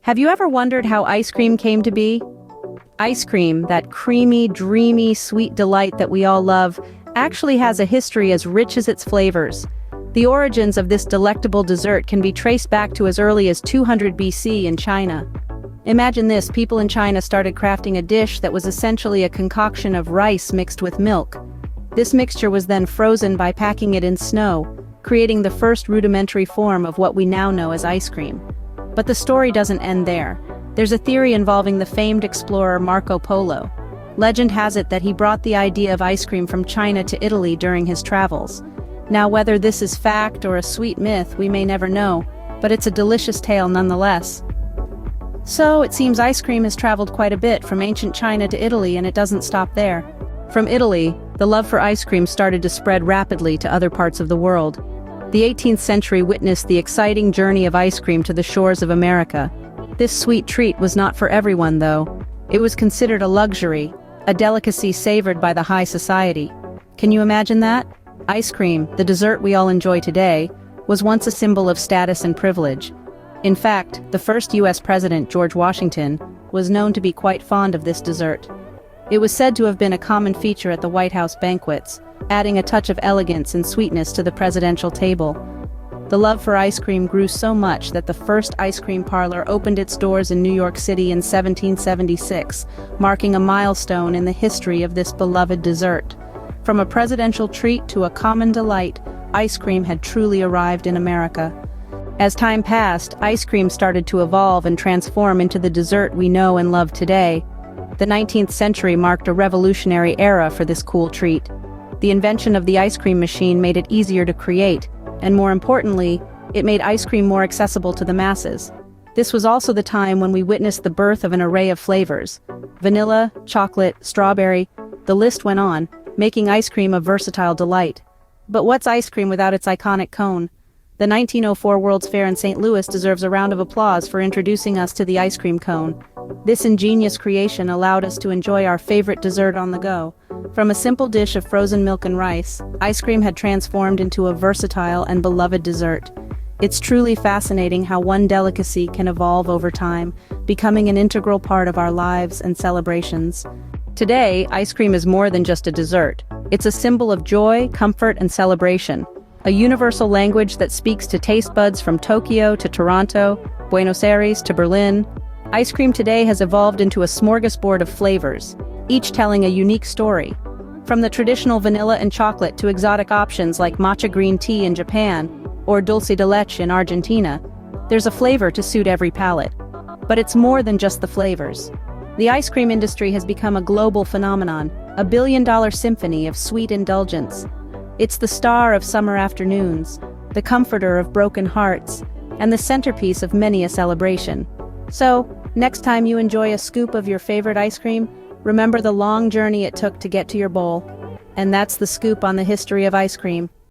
Have you ever wondered how ice cream came to be? Ice cream, that creamy, dreamy, sweet delight that we all love, actually has a history as rich as its flavors. The origins of this delectable dessert can be traced back to as early as 200 BC in China. Imagine this, people in China started crafting a dish that was essentially a concoction of rice mixed with milk. This mixture was then frozen by packing it in snow, creating the first rudimentary form of what we now know as ice cream. But the story doesn't end there. There's a theory involving the famed explorer Marco Polo. Legend has it that he brought the idea of ice cream from China to Italy during his travels. Now, whether this is fact or a sweet myth, we may never know, but it's a delicious tale nonetheless. So, it seems ice cream has traveled quite a bit from ancient China to Italy, and it doesn't stop there. From Italy, the love for ice cream started to spread rapidly to other parts of the world. The 18th century witnessed the exciting journey of ice cream to the shores of America. This sweet treat was not for everyone, though. It was considered a luxury, a delicacy savored by the high society. Can you imagine that? Ice cream, the dessert we all enjoy today, was once a symbol of status and privilege. In fact, the first U.S. president, George Washington, was known to be quite fond of this dessert. It was said to have been a common feature at the White House banquets, adding a touch of elegance and sweetness to the presidential table. The love for ice cream grew so much that the first ice cream parlor opened its doors in New York City in 1776, marking a milestone in the history of this beloved dessert. From a presidential treat to a common delight, ice cream had truly arrived in America. As time passed, ice cream started to evolve and transform into the dessert we know and love today. The 19th century marked a revolutionary era for this cool treat. The invention of the ice cream machine made it easier to create, and more importantly, it made ice cream more accessible to the masses. This was also the time when we witnessed the birth of an array of flavors: vanilla, chocolate, strawberry, the list went on, making ice cream a versatile delight. But what's ice cream without its iconic cone? The 1904 World's Fair in St. Louis deserves a round of applause for introducing us to the ice cream cone. This ingenious creation allowed us to enjoy our favorite dessert on the go. From a simple dish of frozen milk and rice, ice cream had transformed into a versatile and beloved dessert. It's truly fascinating how one delicacy can evolve over time, becoming an integral part of our lives and celebrations. Today, ice cream is more than just a dessert. It's a symbol of joy, comfort, and celebration. A universal language that speaks to taste buds from Tokyo to Toronto, Buenos Aires to Berlin. Ice cream today has evolved into a smorgasbord of flavors, each telling a unique story. From the traditional vanilla and chocolate to exotic options like matcha green tea in Japan or dulce de leche in Argentina, there's a flavor to suit every palate. But it's more than just the flavors. The ice cream industry has become a global phenomenon, a billion-dollar symphony of sweet indulgence. It's the star of summer afternoons, the comforter of broken hearts, and the centerpiece of many a celebration. So, next time you enjoy a scoop of your favorite ice cream, remember the long journey it took to get to your bowl. And that's the scoop on the history of ice cream.